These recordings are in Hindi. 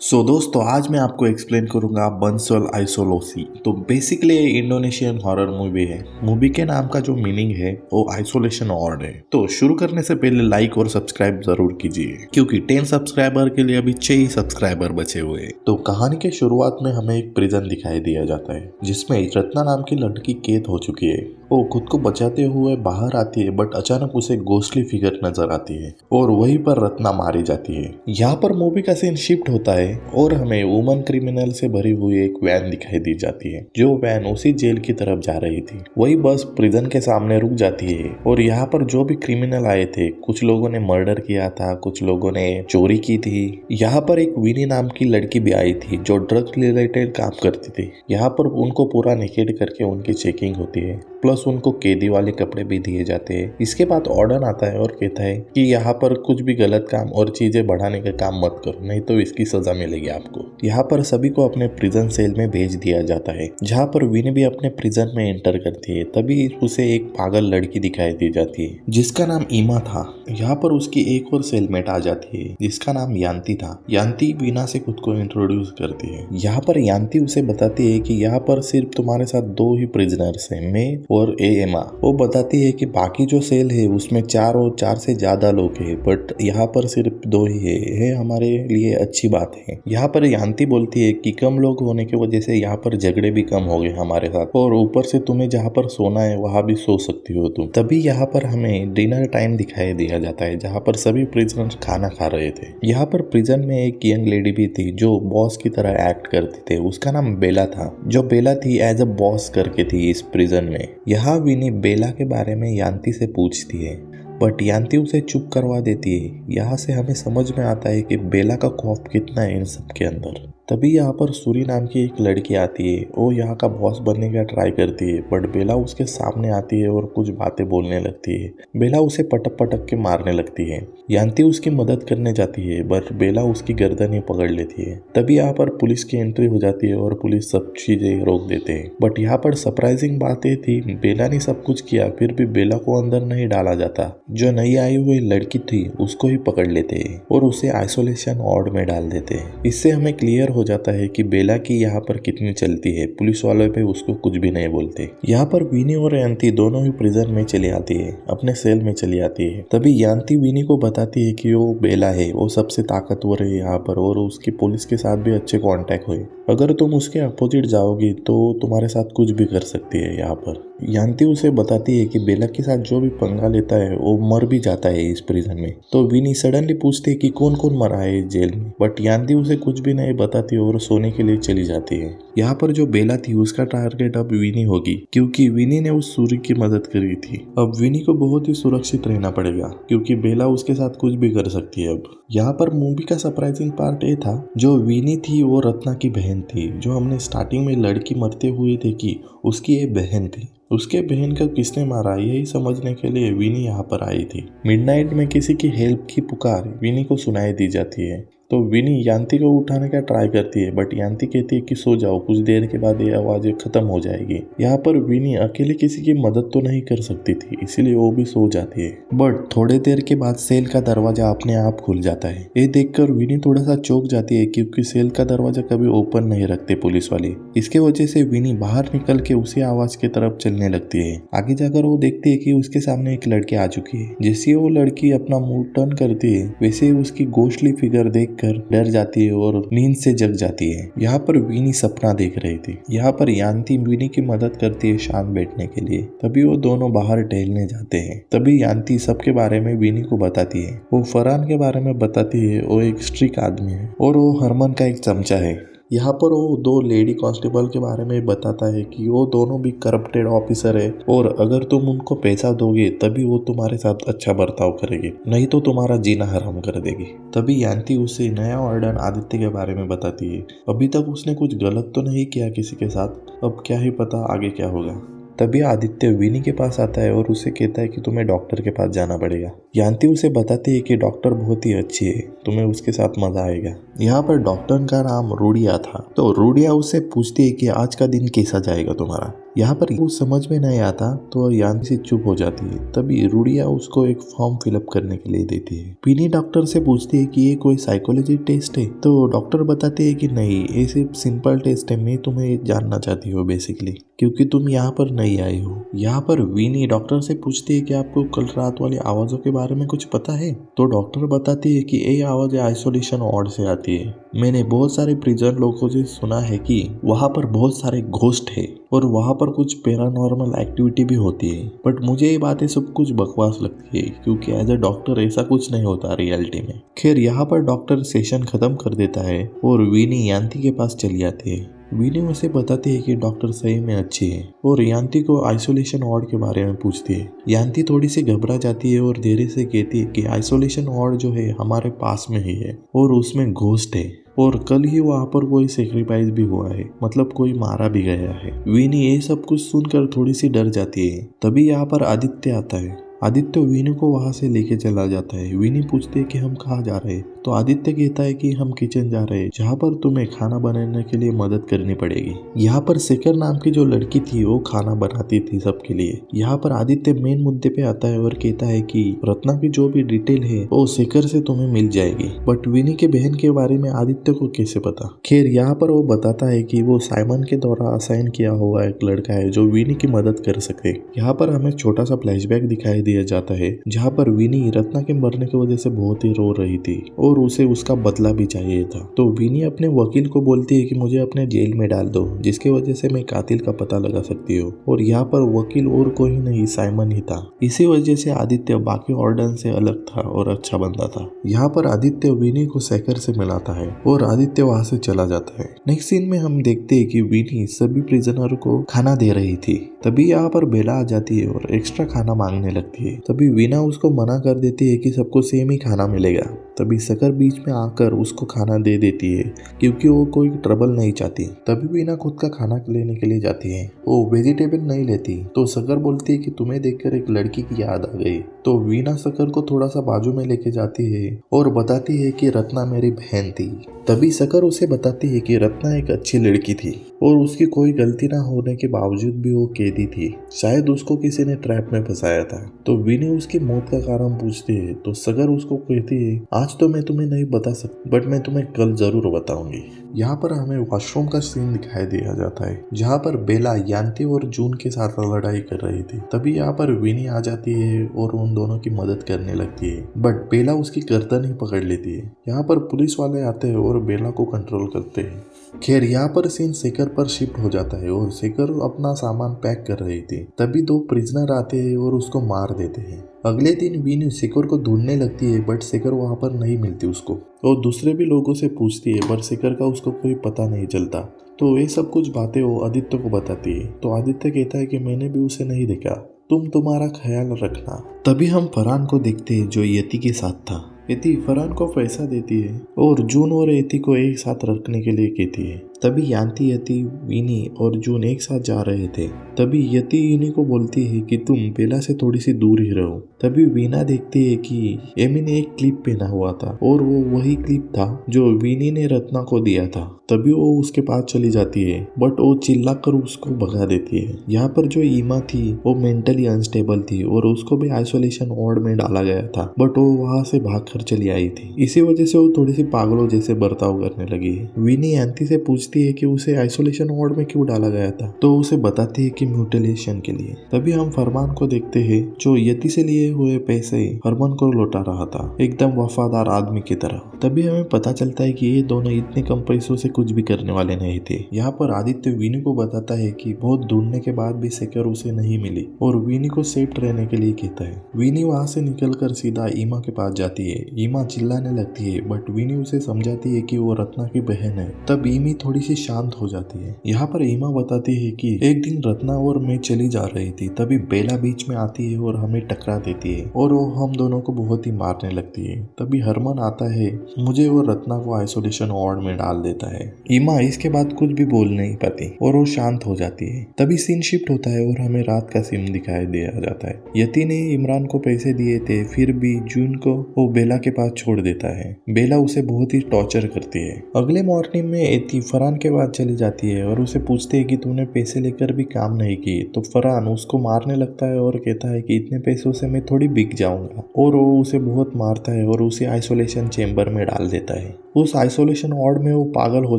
दोस्तों आज मैं आपको एक्सप्लेन करूंगा बंसल आइसोलोसी। तो बेसिकली ये इंडोनेशियन हॉरर मूवी है। मूवी के नाम का जो मीनिंग है वो आइसोलेशन वार्ड है। तो शुरू करने से पहले लाइक और सब्सक्राइब जरूर कीजिए क्योंकि 10 सब्सक्राइबर के लिए अभी 6 ही सब्सक्राइबर बचे हुए हैं। तो कहानी के शुरुआत में हमें एक प्रिजन दिखाई दिया जाता है जिसमें रत्ना नाम की लड़की कैद हो चुकी है। वो खुद को बचाते हुए बाहर आती है बट अचानक उसे घोस्टली फिगर नजर आती है और वहीं पर रत्ना मारी जाती है। यहाँ पर मूवी का सीन शिफ्ट होता है और हमें वुमन क्रिमिनल से भरी हुई एक वैन दिखाई दी जाती है। जो वैन उसी जेल की तरफ जा रही थी। वही बस प्रिजन के सामने रुक जाती है और यहाँ पर जो भी क्रिमिनल आए थे, कुछ लोगों ने मर्डर किया था, कुछ लोगों ने चोरी की थी। यहाँ पर एक विनी नाम की लड़की भी आई थी जो ड्रग्स रिलेटेड काम करती थी। यहाँ पर उनको पूरा नेकेड करके उनकी चेकिंग होती है, प्लस उनको कैदी वाले कपड़े भी दिए जाते हैं। इसके बाद ऑर्डर आता है और कहता है कि यहाँ पर कुछ भी गलत काम और चीजें बढ़ाने का काम मत करो, नहीं तो इसकी सजा मिलेगी आपको। यहाँ पर सभी को अपने प्रिजन सेल में भेज दिया जाता है जहाँ पर विनी भी अपने प्रिजन में एंटर करती है। तभी उसे एक पागल लड़की दिखाई दी जाती है जिसका नाम ईमा था। यहाँ पर उसकी एक और सेलमेट आ जाती है जिसका नाम यान्ती था। यान्ती वीना से खुद को इंट्रोड्यूस करती है। यहाँ पर यान्ती उसे बताती है कि यहाँ पर सिर्फ तुम्हारे साथ 2 ही प्रिजनर्स हैं, मैं और एमा। वो बताती है कि बाकी जो सेल है उसमें 4 और 4 से ज्यादा लोग हैं बट यहाँ पर सिर्फ 2 ही है हमारे लिए अच्छी बात है। यहाँ पर यान्ती बोलती है कि कम लोग होने की वजह से यहाँ पर झगड़े भी कम हो गए हमारे साथ, और ऊपर से तुम्हें जहाँ पर सोना है वहाँ भी सो सकती हो तुम। तभी यहाँ पर हमें डिनर टाइम दिखाई दिया जाता है जहाँ पर सभी प्रिजनर्स खाना खा रहे थे। यहाँ पर प्रिजन में एक यंग लेडी भी थी जो बॉस की तरह एक्ट करती थी। उसका नाम बेला था। जो बेला थी एज अ बॉस करके थी इस प्रिजन में। यहाँ विनी बेला के बारे में यान्ती से पूछती है बट यान्ती उसे चुप करवा देती है। यहाँ से हमें समझ में आता है कि बेला का खौफ कितना है इन सब के अंदर। तभी यहाँ पर सूरी नाम की एक लड़की आती है। वो यहाँ का बॉस बनने का ट्राई करती है बट बेला उसके सामने आती है और कुछ बातें बोलने लगती है। बेला उसे पटक पटक के मारने लगती है। यान्ती उसकी मदद करने जाती है बट बेला उसकी गर्दन ही पकड़ लेती है। तभी यहाँ पर पुलिस की एंट्री हो जाती है और पुलिस सब चीजें रोक देते हैं। बट यहाँ पर सरप्राइजिंग बात ये थी, बेला ने सब कुछ किया फिर भी बेला को अंदर नहीं डाला जाता। जो नई आई हुई लड़की थी उसको ही पकड़ लेते हैं और उसे आइसोलेशन वार्ड में डाल देते हैं। इससे हमें क्लियर हो जाता है कि बेला की यहाँ पर कितनी चलती है। पुलिस वालों पे उसको कुछ भी नहीं बोलते। यहाँ पर विनी और यान्ती दोनों ही प्रिजन में चली आती है, अपने सेल में चली आती है। तभी यान्ती विनी को बताती है कि वो बेला है, वो सबसे ताकतवर है यहाँ पर और उसकी पुलिस के साथ भी अच्छे कांटेक्ट हुए। अगर तुम उसके अपोजिट जाओगी तो तुम्हारे साथ कुछ भी कर सकती है। यहाँ पर यान्ती उसे बताती है कि बेला के साथ जो भी पंगा लेता है वो मर भी जाता है इस प्रिजन में। तो विनी सडनली पूछती है कि कौन कौन मरा है इस जेल में, बट यान्ती उसे कुछ भी नहीं बताती और सोने के लिए चली जाती है। यहाँ पर जो बेला थी उसका टारगेट अब विनी होगी क्योंकि विनी ने उस सूर्य की मदद करी थी। अब विनी को बहुत ही सुरक्षित रहना पड़ेगा क्योंकि बेला उसके साथ कुछ भी कर सकती है। अब यहाँ पर मूवी का सरप्राइजिंग पार्ट ये था, जो विनी थी वो रत्ना की बहन थी। जो हमने स्टार्टिंग में लड़की मरते हुए देखी उसकी ये बहन थी। उसके बहन को किसने मारा यही समझने के लिए विनी यहाँ पर आई थी। मिडनाइट में किसी की हेल्प की पुकार विनी को सुनाई दी जाती है। तो विनी यान्ती को उठाने का ट्राई करती है बट यान्ती कहती है कि सो जाओ, कुछ देर के बाद ये आवाज़ें खत्म हो जाएगी। यहाँ पर विनी अकेले किसी की मदद तो नहीं कर सकती थी इसीलिए वो भी सो जाती है। बट थोड़े देर के बाद सेल का दरवाजा अपने आप खुल जाता है। ये देखकर विनी थोड़ा सा चौंक जाती है क्योंकि सेल का दरवाजा कभी ओपन नहीं रखते पुलिस वाले। इसके वजह से विनी बाहर निकल के उसी आवाज की तरफ चलने लगती है। आगे जाकर वो देखती है कि उसके सामने एक लड़की आ चुकी है। जैसे वो लड़की अपना मुंह टर्न करती है वैसे ही उसकी घोस्टली फिगर देख डर जाती है और नींद से जग जाती है। यहाँ पर विनी सपना देख रही थी। यहाँ पर यान्ती विनी की मदद करती है शांत बैठने के लिए। तभी वो दोनों बाहर टहलने जाते हैं। तभी यान्ती सबके बारे में विनी को बताती है। वो फरहान के बारे में बताती है, वो एक स्ट्रिक्ट आदमी है और वो हरमन का एक चमचा है। यहाँ पर वो 2 लेडी कांस्टेबल के बारे में बताता है कि वो दोनों भी करप्टेड ऑफिसर है और अगर तुम उनको पैसा दोगे तभी वो तुम्हारे साथ अच्छा बर्ताव करेगी, नहीं तो तुम्हारा जीना हराम कर देगी। तभी यान्ती उसे नया वार्डन आदित्य के बारे में बताती है। अभी तक उसने कुछ गलत तो नहीं किया किसी के साथ, अब क्या ही पता आगे क्या होगा। तभी आदित्य विनी के पास आता है और उसे कहता है कि तुम्हें डॉक्टर के पास जाना पड़ेगा। यान्ती उसे बताती है कि डॉक्टर बहुत ही अच्छी है, तुम्हें उसके साथ मजा आएगा। यहाँ पर डॉक्टर का नाम रूडिया था। तो रूडिया उससे पूछती है कि आज का दिन कैसा जाएगा तुम्हारा। यहाँ पर वो समझ में नहीं आता तो यानी से चुप हो जाती है। तभी रूडिया उसको एक फॉर्म फिलअप करने के लिए देती है। विनी डॉक्टर से पूछती है कि ये कोई साइकोलॉजी टेस्ट है, तो डॉक्टर बताते हैं कि नहीं, ये सिर्फ सिंपल टेस्ट है। मैं तुम्हें जानना चाहती हूँ बेसिकली, क्योंकि तुम यहाँ पर नहीं आई हो। यहाँ पर विनी डॉक्टर से पूछती है कि आपको कल रात वाली आवाजों के बारे में कुछ पता है, तो डॉक्टर बताती है कि ये आवाज आइसोलेशन वार्ड से आती है। मैंने बहुत सारे प्रिजन लोगों से सुना है कि वहाँ पर बहुत सारे घोस्ट है और वहाँ पर कुछ पैरानॉर्मल एक्टिविटी भी होती है, बट मुझे ये बातें सब कुछ बकवास लगती है, क्योंकि एज अ डॉक्टर ऐसा कुछ नहीं होता रियलिटी में। खैर यहाँ पर डॉक्टर सेशन खत्म कर देता है और विनी यांती के पास चली आती है। विनी उसे बताती है कि डॉक्टर सही में अच्छी है और यांती को आइसोलेशन वार्ड के बारे में पूछती है। यांती थोड़ी सी घबरा जाती है और धीरे से कहती है कि आइसोलेशन वार्ड जो है हमारे पास में ही है और उसमें घोस्ट है और कल ही वहाँ पर कोई सेक्रीफाइस भी हुआ है, मतलब कोई मारा भी गया है। विनी ये सब कुछ सुनकर थोड़ी सी डर जाती है। तभी यहाँ पर आदित्य आता है। आदित्य विनी को वहां से लेके चला जाता है। विनी पूछती है कि हम कहाँ जा रहे हैं, तो आदित्य कहता है कि हम किचन जा रहे हैं, जहाँ पर तुम्हें खाना बनाने के लिए मदद करनी पड़ेगी। यहाँ पर शेखर नाम की जो लड़की थी वो खाना बनाती थी सबके लिए। यहाँ पर आदित्य मेन मुद्दे पे आता है और कहता है कि रत्ना की जो भी डिटेल है वो शेखर से तुम्हें मिल जाएगी, बट विनी के बहन के बारे में आदित्य को कैसे पता। खैर यहाँ पर वो बताता है कि वो साइमन के द्वारा असाइन किया हुआ एक लड़का है जो विनी की मदद कर सके। यहाँ पर हमें छोटा सा फ्लैशबैक दिखाई दिया जाता है, जहाँ पर विनी रत्ना के मरने की वजह से बहुत ही रो रही थी और उसे उसका बदला भी चाहिए था। तो विनी अपने वकील को बोलती है कि मुझे अपने जेल में डाल दो, जिसकी वजह से मैं कातिल का पता लगा सकती हूँ। और यहाँ पर वकील और कोई नहीं, साइमन ही था। इसी वजह से आदित्य बाकी ऑर्डन से अलग था और अच्छा बंदा था। यहाँ पर आदित्य विनी को शेखर से मिलाता है और आदित्य वहां से चला जाता है। नेक्स्ट सीन में हम देखते हैं कि विनी सभी प्रिजनर को खाना दे रही थी। तभी यहाँ पर बेला आ जाती है और एक्स्ट्रा खाना मांगने लगती है। तभी वीना उसको मना कर देती है कि सबको सेम ही खाना मिलेगा। तभी शेखर बीच में आकर उसको खाना दे देती है, क्योंकि वो कोई ट्रबल नहीं चाहती। तभी वीना खुद का खाना लेने के लिए जाती है। वो वेजिटेबल नहीं लेती, तो शेखर बोलती है कि तुम्हें देखकर एक लड़की की याद आ गई। तो वीना शेखर को थोड़ा सा बाजू में लेके जाती है और बताती है कि रत्ना मेरी बहन थी। तभी शेखर उसे बताती है कि रत्ना एक अच्छी लड़की थी और उसकी कोई गलती ना होने के बावजूद भी वो कैदी थी। शायद उसको किसी ने ट्रैप में फंसाया था। तो विनी उसकी मौत का कारण पूछती है, तो शेखर उसको कहती है, आज तो मैं तुम्हें नहीं बता सकती, बट मैं तुम्हें कल जरूर बताऊंगी। यहाँ पर हमें वॉशरूम का सीन दिखाई दिया जाता है, जहाँ पर बेला यांती और जून के साथ लड़ाई कर रही थी। तभी यहाँ पर विनी आ जाती है और उन दोनों की मदद करने लगती है, बट बेला उसकी गर्दन ही पकड़ लेती है। यहाँ पर पुलिस वाले आते हैं और बेला को कंट्रोल करते हैं। खैर यहाँ पर सीन शेखर पर शिफ्ट हो जाता है और शेखर अपना सामान पैक कर रही थी। तभी दो प्रिजनर आते हैं और उसको मार देते हैं। अगले दिन विनी शेखर को ढूंढने लगती है, बट शेखर वहाँ पर नहीं मिलती उसको, और दूसरे भी लोगों से पूछती है, पर शेखर का उसको कोई पता नहीं चलता। तो ये सब कुछ बातें वो आदित्य को बताती है। तो आदित्य कहता है कि मैंने भी उसे नहीं देखा, तुम तुम्हारा ख्याल रखना। तभी हम फरहान को देखते हैं जो यति के साथ था। यति फरहान को पैसा देती है और जून और यति को एक साथ रखने के लिए कहती है। तभी यांती, यति, विनी और जून एक साथ जा रहे थे। तभी यति विनी को बोलती है कि तुम बेला से थोड़ी सी दूर ही रहो। तभी वीना देखती है कि एमी ने एक क्लिप पहना हुआ था और वो वही क्लिप था जो विनी ने रत्ना को दिया था। तभी वो उसके पास चली जाती है, बट वो चिल्लाकर उसको भगा देती है। यहाँ पर जो ईमा थी वो मेंटली अनस्टेबल थी और उसको भी आइसोलेशन वार्ड में डाला गया था, बट वो वहां से भागकर चली आई थी। इसी वजह से वो थोड़ी सी पागलों जैसे बर्ताव करने लगी है। विनी यांती से पूछती है कि उसे आइसोलेशन वार्ड में क्यों डाला गया था, तो उसे बताती है कि म्यूटिलेशन के लिए। तभी हम फरमान को देखते हैं जो यति से लिए हुए पैसे हरमन को लौटा रहा था, एकदम वफादार आदमी की तरह। तभी हमें पता चलता है कि ये दोनों इतने कम पैसों से कुछ भी करने वाले नहीं थे। यहाँ पर आदित्य विनी को बताता है कि बहुत ढूंढने के बाद भी शेखर उसे नहीं मिली और विनी को सेफ रहने के लिए कहता है। विनी वहाँ से निकलकर सीधा ईमा के पास जाती है। ईमा चिल्लाने लगती है, बट विनी उसे समझाती है कि वो रत्ना की बहन है। तब ईमी थोड़ी सी शांत हो जाती है। यहाँ पर ईमा बताती है कि एक दिन रत्ना और मैं चली जा रही थी, तभी बेला बीच में आती है और हमें टकरा देती है और वो हम दोनों को बहुत ही मारने लगती है। तभी हरमन आता है, मुझे और रत्ना को आइसोलेशन वार्ड में डाल देता है ईमा इसके बाद कुछ भी बोल नहीं पाती और वो शांत हो जाती है। तभी सीन शिफ्ट होता है और हमें रात का सीन दिखाई दिया जाता है। यति ने इमरान को पैसे दिए थे, फिर भी जून को वो बेला के पास छोड़ देता है। बेला उसे बहुत ही टॉर्चर करती है। अगले मॉर्निंग में यति फरहान के पास चली जाती है और उसे पूछती है कि तूने पैसे लेकर भी काम नहीं किए। तो फरहान उसको मारने लगता है और कहता है कि इतने पैसों से मैं थोड़ी बिक जाऊंगा, और वो उसे बहुत मारता है और उसे आइसोलेशन चेंबर में डाल देता है। उस आइसोलेशन वार्ड में वो पागल हो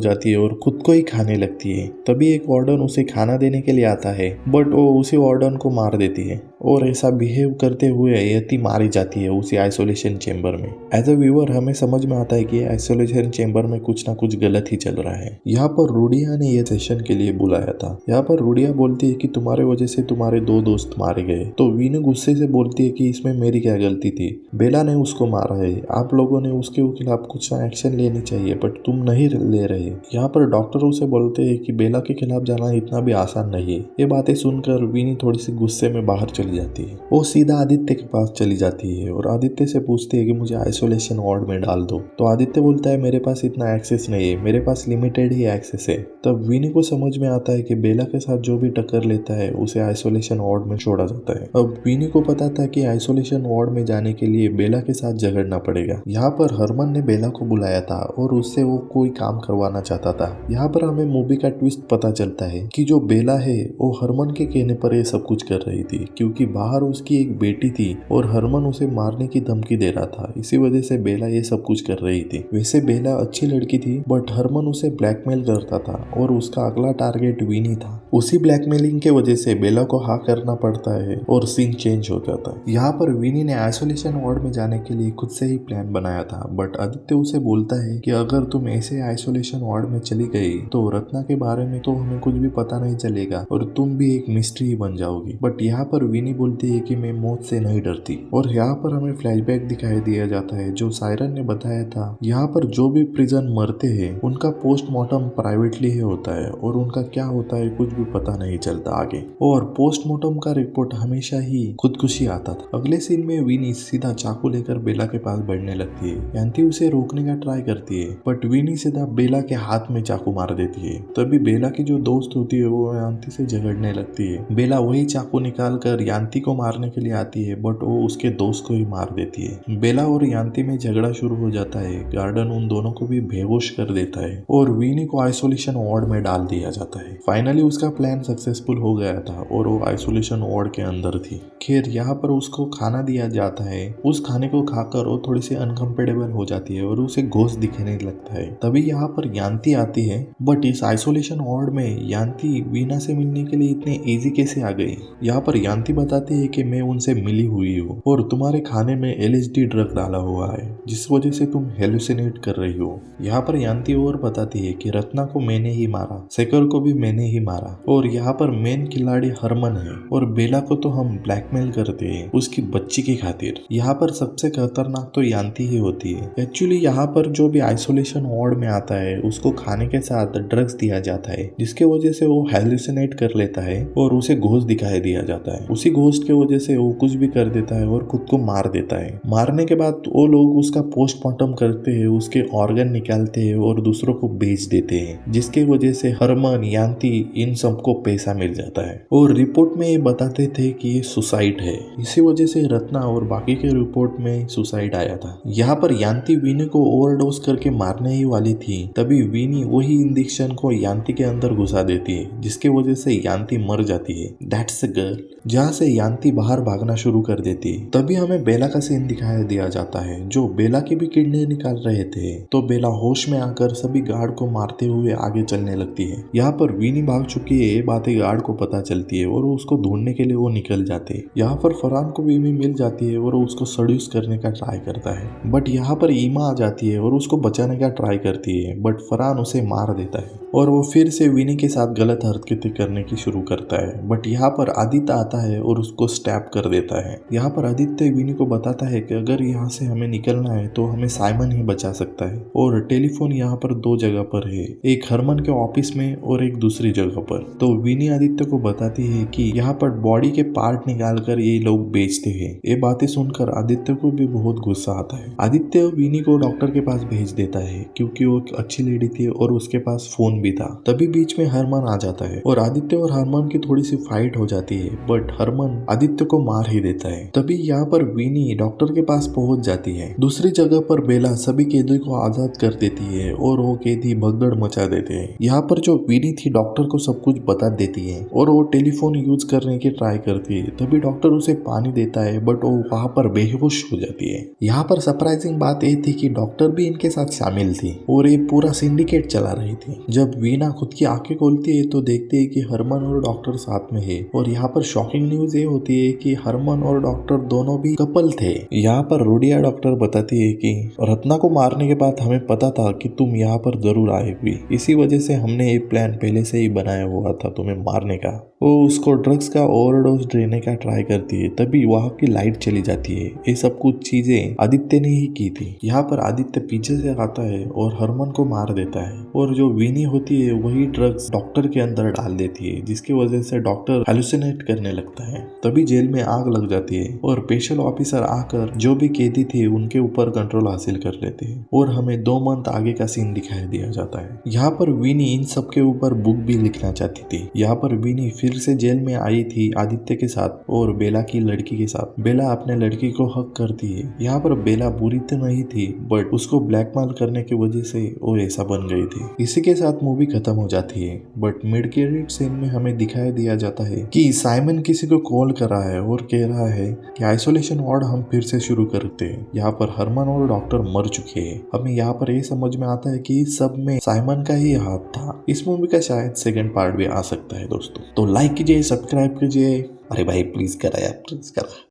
जाती है और खुद को ही खाने लगती है। तभी एक वार्डन उसे खाना देने के लिए आता है, बट वो उसी वार्डन को मार देती है और ऐसा बिहेव करते हुए यति मारी जाती है उसी आइसोलेशन चेंबर में। एज अ व्यूअर हमें समझ में आता है कि आइसोलेशन चेंबर में कुछ ना कुछ गलत ही चल रहा है। यहाँ पर रूडिया ने ये सेशन के लिए बुलाया था। यहाँ पर रूडिया बोलती है कि तुम्हारे वजह से तुम्हारे 2 दोस्त मारे गए। तो वीनू गुस्से से बोलती है कि इसमें मेरी क्या गलती थी, बेला ने उसको मारा है, आप लोगों ने उसके खिलाफ कुछ एक्शन लेनी चाहिए बट तुम नहीं ले रहे। यहाँ पर डॉक्टर उसे बोलते हैं कि बेला के खिलाफ जाना इतना भी आसान नहीं है। ये बातें सुनकर वीनी थोड़ी सी गुस्से में बाहर चली जाती है। वो सीधा आदित्य के पास चली जाती है और आदित्य से पूछती है कि मुझे आइसोलेशन वार्ड में डाल दो। तो आदित्य बोलता है मेरे पास इतना एक्सेस नहीं है, मेरे पास लिमिटेड ही एक्सेस है। तब वीनी को समझ में आता है कि बेला के साथ जो भी टक्कर लेता है उसे आइसोलेशन वार्ड में छोड़ा जाता है। अब वीनी को पता था कि आइसोलेशन वार्ड में जाने के लिए बेला के साथ झगड़ना पड़ेगा। यहाँ पर हरमन ने बेला को बुलाया था और उससे वो कोई काम करवाना चाहता था। यहाँ पर हमें मूवी का ट्विस्ट पता चलता है कि जो बेला है वो हरमन के कहने पर ये सब कुछ कर रही थी, क्योंकि बाहर उसकी एक बेटी थी और हरमन उसे मारने की धमकी दे रहा था। इसी वजह से बेला ये सब कुछ कर रही थी। वैसे बेला अच्छी लड़की थी, बट हरमन उसे ब्लैकमेल करता था और उसका अगला टारगेट वीनी था। उसी ब्लैकमेलिंग के वजह से बेला को हाँ करना पड़ता है और सीन चेंज हो जाता है। यहाँ पर वीनी ने आइसोलेशन वार्ड में जाने के लिए खुद से ही प्लान बनाया था, बट आदित्य उसे बोलता है कि अगर तुम ऐसे आइसोलेशन वार्ड में चली गई तो रत्ना के बारे में तो हमें कुछ भी पता नहीं चलेगा और तुम भी एक मिस्ट्री ही बन जाओगी। बट यहाँ पर वीनी बोलती है कि मैं मौत से नहीं डरती। और यहाँ पर हमें फ्लैशबैक दिखाई दिया जाता है जो सायरन ने बताया था। यहाँ पर जो भी प्रिजन मरते हैं उनका पोस्टमार्टम प्राइवेटली ही होता है और उनका क्या होता है कुछ भी पता नहीं चलता आगे, और पोस्टमार्टम का रिपोर्ट हमेशा ही खुदकुशी आता था। अगले सीन में वीनी सीधा चाकू लेकर बेला के पास बढ़ने लगती है। यांती उसे रोकने का ट्राई करती है, बट वीनी सीधा बेला के हाथ में चाकू मार देती है। तभी बेला की जो दोस्त होती है वो यांती से झगड़ने लगती है। बेला वही चाकू निकाल कर यांती को मारने के लिए आती है, बट वो उसके दोस्त को ही मार देती है। बेला और यांती में झगड़ा शुरू हो जाता है। गार्डन उन दोनों को भी बेहोश कर देता है और वीनी को आइसोलेशन वार्ड में डाल दिया जाता है। फाइनली उसका प्लान सक्सेसफुल हो गया था और वो आइसोलेशन वार्ड के अंदर थी। खैर यहाँ पर उसको खाना दिया जाता है। उस खाने को खाकर वो थोड़ी सी अनकंफर्टेबल हो जाती है और उसे घोष दिखने लगता है। तभी यहाँ पर यांती आती है, बट इस आइसोलेशन वार्ड में यांती वीना से मिलने के लिए इतने इजी कैसे आ गई। यहाँ पर यांती बताती है कि मैं उनसे मिली हुई हूँ और तुम्हारे खाने में LSD ड्रग डाला हुआ है जिस वजह से तुम हेलुसिनेट कर रही हो। यहाँ पर यांती और बताती है कि रत्ना को मैंने ही मारा, शेखर को भी मैंने ही मारा, और यहाँ पर मेन खिलाड़ी हरमन है और बेला को तो हम ब्लैकमेल करते हैं उसकी बच्ची की खातिर। यहाँ पर सबसे खतरनाक तो यांती ही होती है। एक्चुअली यहाँ पर जो भी आइसोलेशन वार्ड में आता है उसको खाने के साथ ड्रग्स दिया जाता है जिसके वजह से वो हेलुसिनेट कर लेता है और उसे घोस्ट दिखाई दिया जाता है। उसी घोस्ट के वजह से वो कुछ भी कर देता है और खुद को मार देता है। मारने के बाद वो लोग उसका पोस्टमार्टम करते हैं, उसके ऑर्गन निकालते हैं और दूसरों को बेच देते हैं, जिसके वजह से हरमन यांती इन सबको पैसा मिल जाता है। और रिपोर्ट में ये बताते थे कि ये सुसाइड है। इसी वजह से रत्ना और बाकी के रिपोर्ट में सुसाइड आया था। यहाँ पर यांती वीनी को ओवरडोज करके मारने ही वाली थी, तभी वीनी वही इंजेक्शन को यांती के अंदर घुसा देती है जिसके वजह से यांती मर जाती है। That's a girl. जहाँ से यांती बाहर भागना शुरू कर देती है। तभी हमें बेला का सीन दिखाया दिया जाता है जो बेला की भी किडनी निकाल रहे थे। तो बेला होश में आकर सभी गार्ड को मारते हुए आगे चलने लगती है। यहाँ पर वीनी भाग चुकी है, ये बातें गार्ड को पता चलती है और उसको ढूंढने के लिए वो निकल जाते हैं। यहाँ पर फरहान को वीनी मिल जाती है और उसको सड्यूस करने का ट्राई करता है, बट यहाँ पर ईमा आ जाती है और उसको बचाने का ट्राई करती है, बट फरहान उसे मार देता है। और वो फिर से विनी के साथ गलत हरकतें करने की शुरू करता है। बट यहाँ पर आदित्य आता है और उसको स्टैप कर देता है। यहाँ पर आदित्य विनी को बताता है कि अगर यहाँ से हमें निकलना है तो हमें साइमन ही बचा सकता है। और टेलीफोन यहाँ पर दो जगह पर है, एक हरमन के ऑफिस में और एक दूसरी जगह पर। तो विनी आदित्य को बताती है कि यहाँ पर बॉडी के पार्ट निकाल कर ये लोग बेचते हैं। ये बातें सुनकर आदित्य को भी बहुत गुस्सा आता है। आदित्य विनी को डॉक्टर के पास भेज देता है क्योंकि वो एक अच्छी लेडी थी और उसके पास फोन भी था। तभी बीच में हरमन आ जाता है और आदित्य और हरमन की थोड़ी सी फाइट हो जाती है, बट हरमन आदित्य को मार ही देता है। तभी यहाँ पर विनी डॉक्टर के पास पहुंच जाती है। दूसरी जगह पर बेला सभी कैदी को आजाद कर देती है और वो कैदी भगदड़ मचा देते हैं। यहाँ पर जो विनी थी डॉक्टर को सब कुछ बता देती है और वो टेलीफोन यूज करने की ट्राई करती है। तभी डॉक्टर उसे पानी देता है, बट वो वहाँ पर बेहोश हो जाती है। यहाँ पर सरप्राइजिंग बात ये थी कि डॉक्टर भी इनके साथ शामिल थी और ये पूरा सिंडिकेट चला रही थी। जब वीना खुद की आंखें खोलती है तो देखती है कि हरमन और डॉक्टर साथ में है। और यहाँ पर शॉकिंग न्यूज ये होती है कि हरमन और डॉक्टर दोनों भी कपल थे। यहाँ पर रोडिया डॉक्टर बताती है कि रत्ना को मारने के बाद हमें पता था कि तुम यहाँ पर जरूर आएगी, इसी वजह से हमने ये प्लान पहले से ही बनाया हुआ था तुम्हें मारने का। वो उसको ड्रग्स का ओवरडोज देने का ट्राई करती है। तभी वहाँ की लाइट चली जाती है। ये सब कुछ चीजें आदित्य ने ही की थी। यहाँ पर आदित्य पीछे से आता है और हरमन को मार देता है और जो विनी होती है वही ड्रग्स डॉक्टर के अंदर डाल देती है, जिसकी वजह से डॉक्टर हेलुसिनेट करने लगता है। तभी जेल में आग लग जाती है और स्पेशल ऑफिसर आकर जो भी कैदी थे उनके ऊपर कंट्रोल हासिल कर लेते हैं और हमें 2 मंथ आगे का सीन दिखाई दिया जाता है। यहाँ पर विनी इन सब के ऊपर बुक भी लिखना चाहती थी। यहाँ पर विनी फिर से जेल में आई थी आदित्य के साथ और बेला की लड़की के साथ। बेला अपने लड़की को हक करती है। यहाँ पर बेला बुरी तो नहीं थी, बट उसको ब्लैकमेल करने की वजह से वो ऐसा बन गई थी। इसी के साथ मूवी खत्म हो जाती है। बट मिड क्रेडिट सीन में हमें दिखाई दिया जाता है कि साइमन किसी को कॉल कर रहा है और कह रहा है कि आइसोलेशन वार्ड हम फिर से शुरू करते हैं। यहाँ पर हरमन और डॉक्टर मर चुके हैं। हमें यहाँ पर ये समझ में आता है कि इस सब में साइमन का ही हाथ था। इस मूवी का शायद सेकंड पार्ट भी आ सकता है दोस्तों। तो लाइक कीजिए, सब्सक्राइब कीजिए। अरे भाई प्लीज करा यार, प्लीज करा।